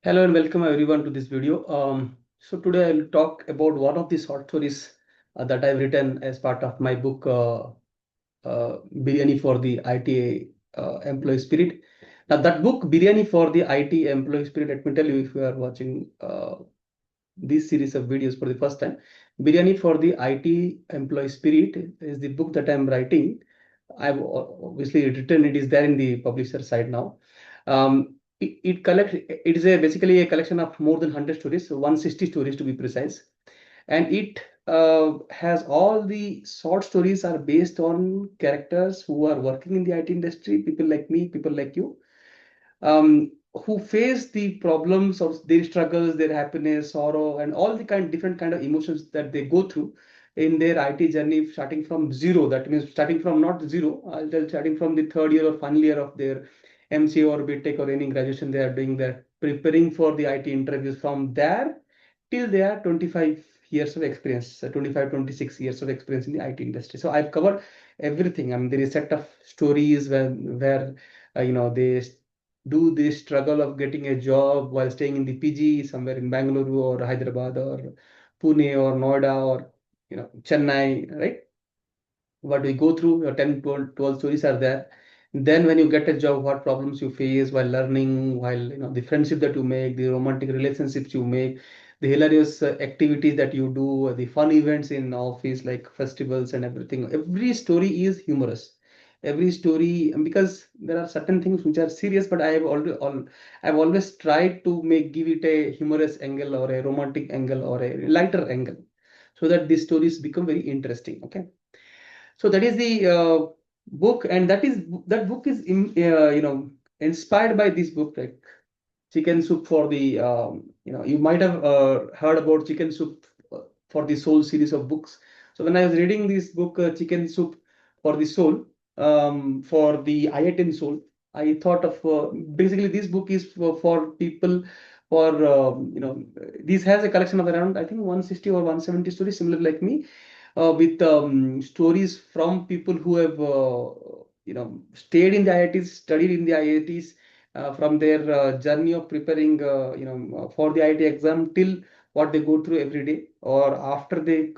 Hello and welcome everyone to this video. So today I'll talk about one of the short stories that I've written as part of my book, Biryani for the IT Employee Spirit. Now that book, Biryani for the IT Employee Spirit, let me tell you if you are watching this series of videos for the first time, Biryani for the IT Employee Spirit is the book that I'm writing. I've obviously written it is there in the publisher side now. It is basically a collection of more than 100 stories, so 160 stories to be precise, and it has all the short stories are based on characters who are working in the IT industry, people like me, people like you, who face the problems of their struggles, their happiness, sorrow, and all the different kind of emotions that they go through in their IT journey, starting from zero. That means starting from not zero, I'll tell starting from the third year or final year of their MCA or BTech or any graduation they are doing. They're preparing for the IT interviews from there till they are 25 years of experience, 25, 26 years of experience in the IT industry. So I've covered everything. I mean, there is a set of stories where they do this struggle of getting a job while staying in the PG somewhere in Bangalore or Hyderabad or Pune or Noida or Chennai, right? What we go through, your 10, 12 stories are there. Then when you get a job, what problems you face while learning, while the friendship that you make, the romantic relationships you make, the hilarious activities that you do, the fun events in office like festivals and everything. Every story is humorous. Every story, because there are certain things which are serious, but I've always tried to give it a humorous angle or a romantic angle or a lighter angle, so that these stories become very interesting. Okay. So that is the book, and that book is inspired by this book, like Chicken Soup for the you might have heard about Chicken Soup for the Soul series of books. So when I was reading this book, Chicken Soup for the Soul, for the IITN Soul, I thought of basically this book is for people for this has a collection of around I think 160 or 170 stories similar like me, with stories from people who have stayed in the IITs, studied in the IITs, from their journey of preparing for the IIT exam till what they go through every day, or after they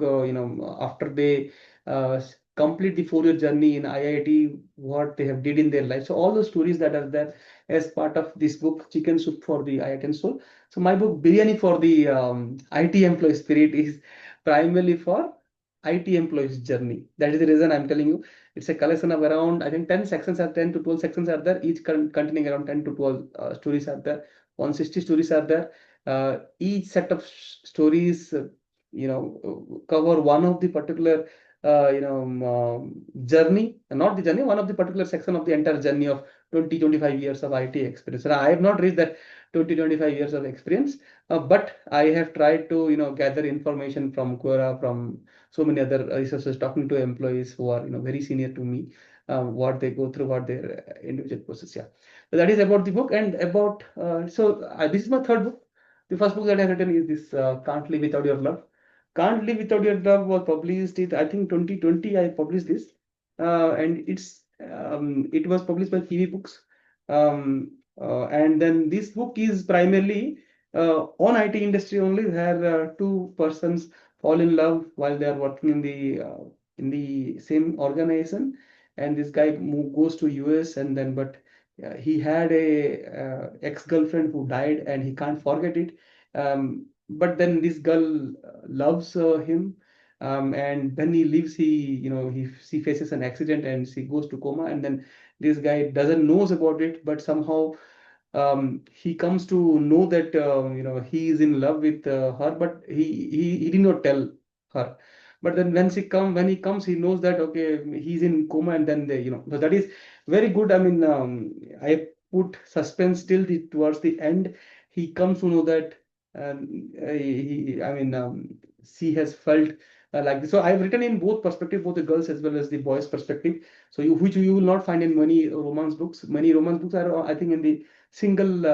complete the 4 year journey in IIT, what they have did in their life. So all the stories that are there as part of this book, Chicken Soup for the IIT Soul. So my book, Biryani for the IT Employee Spirit, is primarily for IT employees journey. That is the reason I'm telling you. It's a collection of around, I think 10 sections are 10 to 12 sections are there, each containing around 10 to 12 stories are there. 160 stories are there. Each set of stories, cover one of the particular, journey, not the journey, one of the particular section of the entire journey of 20, 25 years of IT experience. And I have not reached that 20, 25 years of experience, but I have tried to, gather information from Quora, from so many other resources, talking to employees who are very senior to me, what they go through, what their individual process. Yeah, so that is about the book. And about this is my third book. The first book that I have written is this, Can't Live Without Your Love. Can't Live Without Your Love was published it I think 2020. I published this, and it was published by PV Books, and then this book is primarily on IT industry only, where two persons fall in love while they are working in the same organization, and this guy goes to US, and then but he had a ex-girlfriend who died and he can't forget it, but then this girl loves him, and when he leaves, she faces an accident and she goes to coma, and then this guy doesn't knows about it, but somehow he comes to know that he is in love with her, but he did not tell her. But then when he comes, he knows that okay, he's in coma, and then they so that is very good. I mean, I put suspense till towards the end. He comes to know that I mean, she has felt like this. So I've written in both perspective, both the girls as well as the boys perspective. So which you will not find in many romance books. Many romance books are, I think, in the single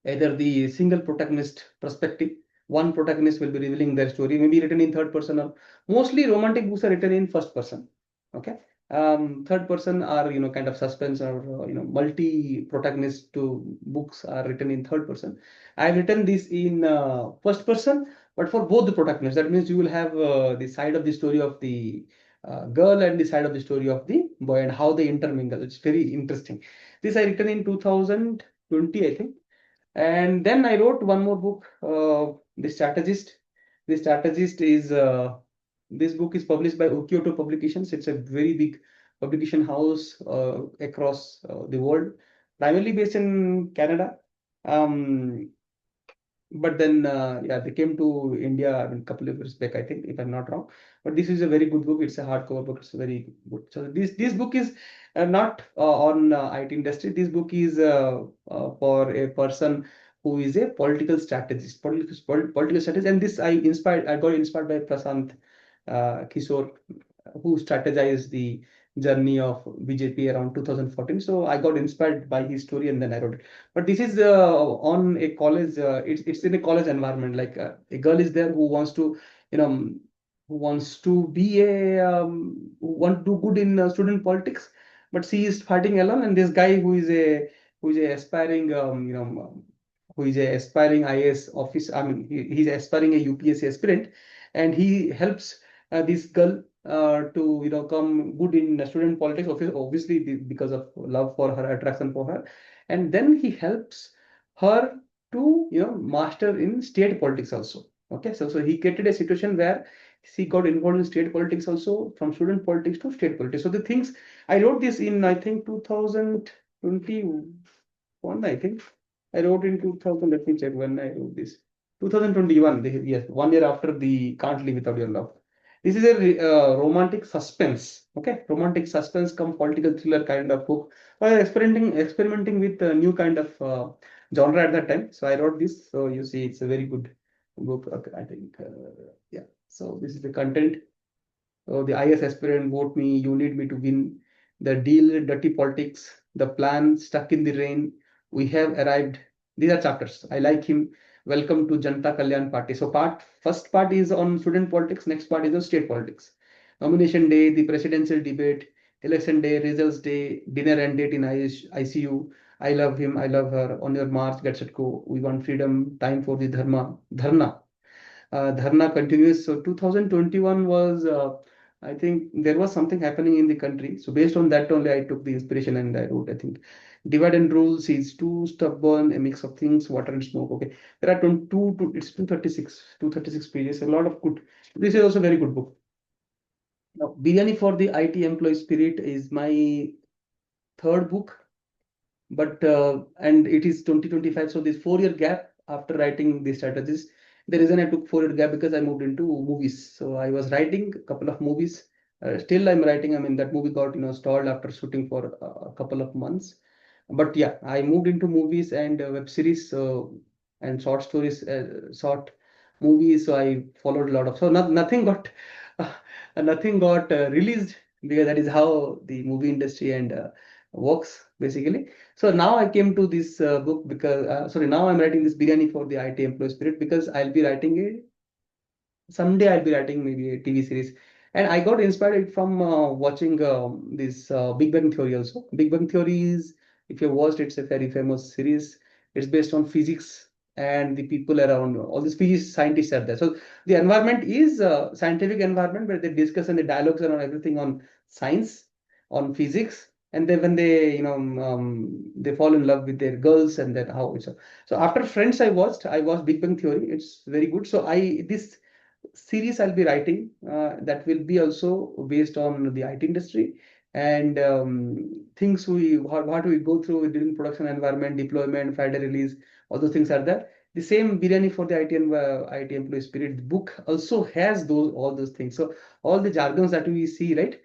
either the single protagonist perspective. One protagonist will be revealing their story, maybe written in third person, or mostly romantic books are written in first person. Okay, Third person are, kind of suspense or, multi protagonist to books are written in third person. I've written this in first person, but for both the protagonists. That means you will have the side of the story of the girl and the side of the story of the boy and how they intermingle. It's very interesting. This I written in 2020, I think. And then I wrote one more book, The Strategist. The Strategist is this book is published by Kyoto Publications. It's a very big publication house across the world, primarily based in Canada. Um, but then, yeah, they came to India, I mean, a couple of years back, I think, if I'm not wrong. But this is a very good book. It's a hardcover book. It's very good. So this book is not on IT industry. This book is for a person who is a political strategist, political strategist. And this I got inspired by Prasant Kishore, who strategized the journey of BJP around 2014. So I got inspired by his story and then I wrote it. But this is on a college. It's in a college environment. Like a girl is there who wants to, you know, who wants to be who want to do good in student politics, but she is fighting alone. And this guy who is a aspiring, who is a aspiring IAS officer. I mean, he's aspiring a UPSC aspirant, and he helps this girl to come good in student politics, obviously because of love for her, attraction for her, and then he helps her to master in state politics also. Okay, so he created a situation where she got involved in state politics also, from student politics to state politics. So the things I wrote this in, I think, 2021, I think. I wrote in 2000. Let me check when I wrote this. 2021. Yes, 1 year after the Can't Live Without Your Love. This is a romantic suspense. Okay, romantic suspense come political thriller kind of book. I was experimenting with a new kind of genre at that time. So I wrote this. So you see, it's a very good book. Okay, I think. Yeah. So this is the content. So the IS aspirant, vote me, you need me to win. The deal, dirty politics, the plan, stuck in the rain. We have arrived. These are chapters. I like him. Welcome to Janta Kalyan Party. So first part is on student politics. Next part is on state politics. Nomination day, the presidential debate, election day, results day, dinner and date in ICU. I love him. I love her. On your march, get set go. We want freedom. Time for the dharna. Dharna continues. So 2021 was, I think there was something happening in the country. So based on that only, I took the inspiration and I wrote, I think, divide and rule, is too stubborn, a mix of things, water and smoke. Okay, there are it's 236 pages, a lot of good. This is also a very good book. Now, Biryani for the IT Employee Spirit is my third book, but and it is 2025. So this 4 year gap after writing the strategies. The reason I took 4 year gap because I moved into movies. So I was writing a couple of movies. Still I'm writing. I mean, that movie got stalled after shooting for a couple of months. But yeah, I moved into movies and web series and short stories, short movies. So I followed a lot of. So nothing got nothing got released, because that is how the movie industry and works basically. So now I came to this book because, sorry, now I'm writing this Biryani for the IT Employee Spirit, because I'll be writing someday I'll be writing maybe a TV series. And I got inspired from watching this Big Bang Theory also. Big Bang Theory is, if you watched, it's a very famous series. It's based on physics and the people around, all these physics scientists are there. So the environment is a scientific environment where they discuss and the dialogues are on everything on science, on physics. And then when they fall in love with their girls, and then how it's. So after Friends, I watched Big Bang Theory. It's very good. So this series I'll be writing that will be also based on the IT industry and things what we go through during production environment, deployment, Friday release, all those things are there. The same Biryani for the IT Employee Spirit book also has all those things. So all the jargons that we see, right?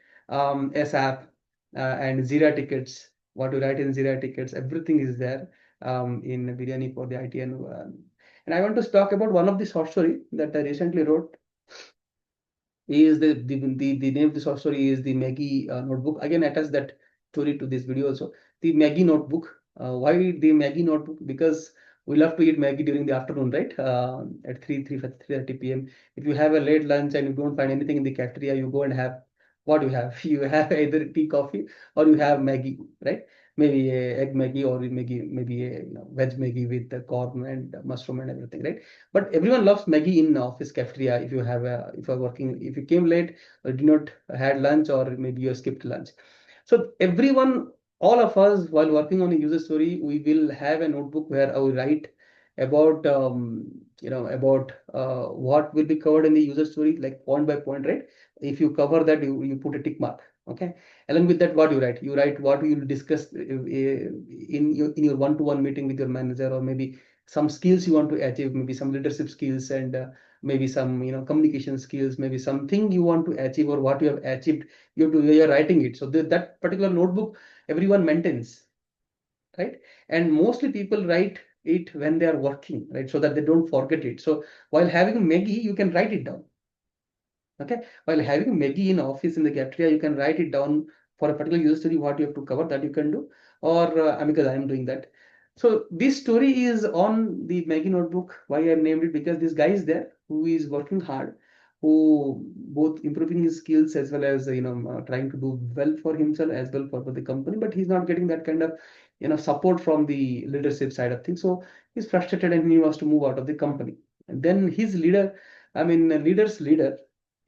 SAP and Zira tickets, what to write in Zira tickets, everything is there in Biryani for the IT and I want to talk about one of the short story that I recently wrote. Is the name of the short story is the Maggie notebook. Again, attach that story to this video also. The Maggie notebook. Why the Maggie notebook? Because we love to eat Maggie during the afternoon, right? At 3:30 p.m. If you have a late lunch and you don't find anything in the cafeteria, you go and have what you have? You have either tea, coffee, or you have Maggie, right? Maybe a egg Maggie, or maybe a veg Maggie with the corn and mushroom and everything, right? But everyone loves Maggie in office cafeteria. If you're working, if you came late or did not had lunch, or maybe you skipped lunch. So everyone, all of us, while working on a user story, we will have a notebook where I will write about about what will be covered in the user story, like point by point, right? If you cover that, you put a tick mark. Okay. Along with that, what you write? You write what you will discuss in your one-to-one meeting with your manager, or maybe some skills you want to achieve, maybe some leadership skills, and maybe some communication skills, maybe something you want to achieve, or what you have achieved. You're writing it. So that particular notebook everyone maintains, right? And mostly people write it when they are working, right? So that they don't forget it. So while having Maggie, you can write it down. Okay, while having Maggie in office in the cafeteria, you can write it down for a particular user story, what you have to cover, that you can do, or because I am doing that. So this story is on the Maggie notebook. Why I named it? Because this guy is there who is working hard, who both improving his skills as well as trying to do well for himself as well for the company, but he's not getting that kind of support from the leadership side of things. So he's frustrated and he wants to move out of the company. And then his leader, I mean, leader's leader,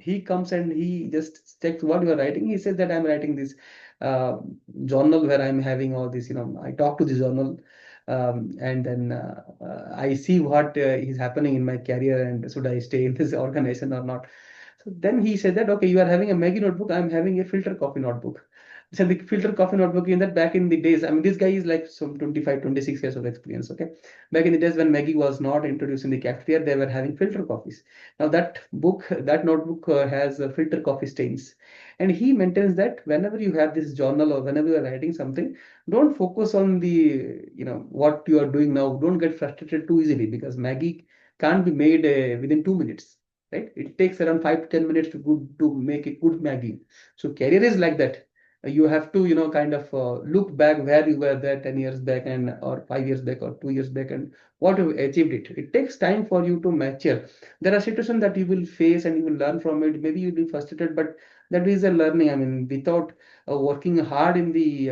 he comes and he just checks what you are writing. He says that I'm writing this uh, journal where I'm having all this, I talk to the journal, and then I see what is happening in my career, and should I stay in this organization or not. So then he said that, okay, you are having a Maggie notebook, I'm having a filter coffee notebook. So the filter coffee notebook, in that back in the days, I mean, this guy is like some 25, 26 years of experience. Okay. Back in the days when Maggie was not introduced in the cafeteria, they were having filter coffees. Now that notebook has filter coffee stains. And he maintains that whenever you have this journal or whenever you are writing something, don't focus on what you are doing now. Don't get frustrated too easily, because Maggie can't be made within 2 minutes, right? It takes around 5 to 10 minutes to make a good Maggie. So career is like that. You have to, kind of look back where you were there 10 years back, and or 5 years back or 2 years back, and what you achieved it. It takes time for you to mature. There are situations that you will face and you will learn from it. Maybe you'll be frustrated, but that is a learning. I mean, without working hard in the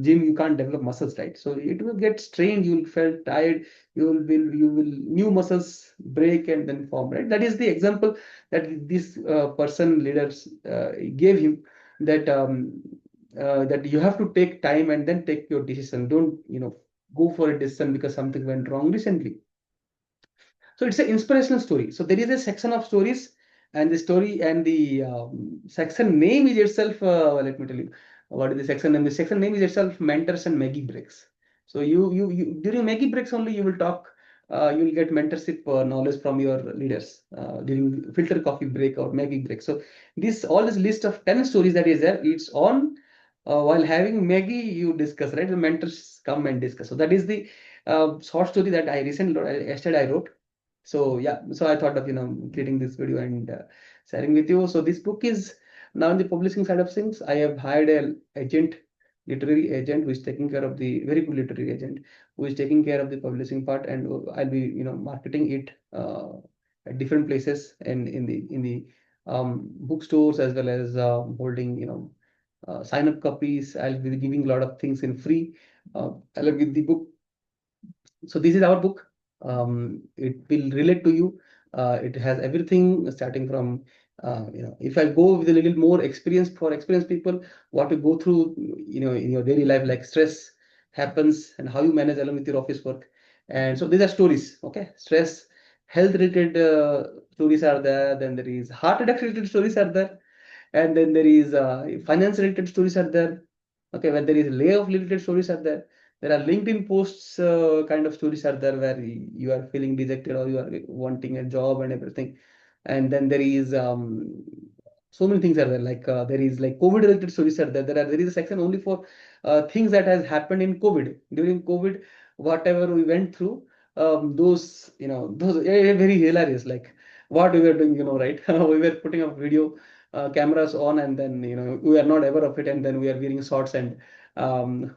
gym, you can't develop muscles, right? So it will get strained. You will feel tired. You will new muscles break and then form, right? That is the example that this person leaders gave him, that that you have to take time and then take your decision. Don't go for a decision because something went wrong recently. So it's an inspirational story. So there is a section of stories, and the story and the section name is itself. Let me tell you, what is the section name? The section name is itself Mentors and Maggie Breaks. So you during Maggie Breaks only you will talk. You will get mentorship knowledge from your leaders during filter coffee break or Maggie break. So this list of 10 stories that is there, it's on while having Maggie, you discuss, right? The mentors come and discuss. So that is the short story that I recently yesterday I wrote. So yeah, so I thought of creating this video and sharing with you. So this book is now in the publishing side of things. I have hired a agent, literary agent, who is taking care of the very good literary agent, who is taking care of the publishing part, and I'll be marketing it at different places and in the bookstores, as well as holding sign up copies. I'll be giving a lot of things in free along with the book. So this is our book. It will relate to you. It has everything starting from if I go with a little more experience for experienced people, what you go through, in your daily life, like stress happens and how you manage along with your office work. And so these are stories. Okay, stress, health related stories are there. Then there is heart attack related stories are there, and then there is finance related stories are there. Okay, when there is layoff related stories are there. There are LinkedIn posts kind of stories are there, where you are feeling dejected or you are wanting a job and everything. And then there is so many things are there, like there is like COVID related stories are there. There is a section only for things that has happened in COVID. During COVID, whatever we went through, those very hilarious, like what we were doing, right? We were putting up video cameras on, and then we are not aware of it, and then we are wearing shorts and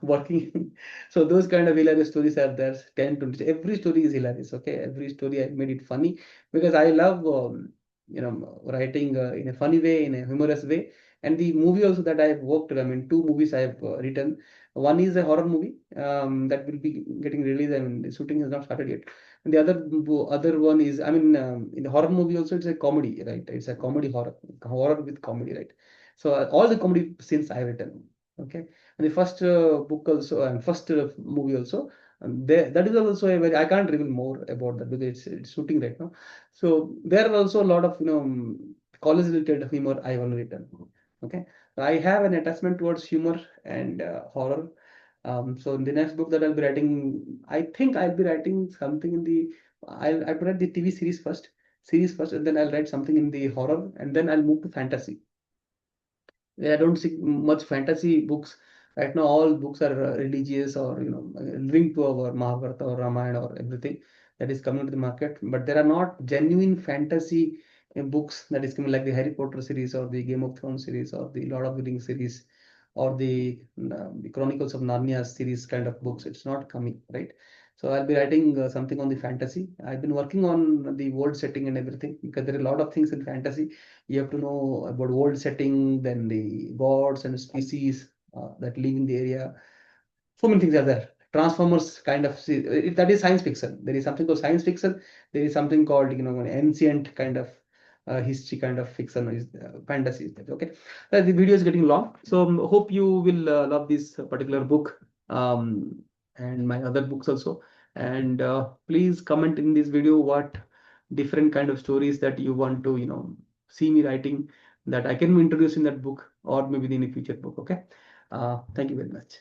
working. So those kind of hilarious stories are there. 10 to every story is hilarious. Okay, every story I made it funny, because I love writing in a funny way, in a humorous way. And the movie also that I have worked, I mean, two movies I have written. One is a horror movie that will be getting released. I mean, the shooting has not started yet. And the other one is, I mean, in the horror movie also it's a comedy, right? It's a comedy horror with comedy, right? So all the comedy scenes I have written. Okay, and the first book also and first movie also. That is also a very, I can't reveal more about that because it's shooting right now. So there are also a lot of college related humor I have written. Okay, I have an attachment towards humor and horror. So in the next book that I'll be writing, I think I'll be writing something in the, I'll write the TV series first, and then I'll write something in the horror, and then I'll move to fantasy. I don't see much fantasy books right now. All books are religious or linked to our Mahabharata or Ramayana or everything that is coming to the market. But there are not genuine fantasy books that is coming like the Harry Potter series or the Game of Thrones series or the Lord of the Rings series or the Chronicles of Narnia series kind of books. It's not coming, right? So I'll be writing something on the fantasy. I've been working on the world setting and everything because there are a lot of things in fantasy. You have to know about world setting, then the gods and species that live in the area. So many things are there. Transformers kind of that is science fiction. There is something called science fiction. There is something called an ancient kind of history kind of fiction is fantasy. Okay, the video is getting long, so hope you will love this particular book and my other books also. And please comment in this video what different kind of stories that you want to see me writing that I can introduce in that book or maybe in a future book. Okay, thank you very much.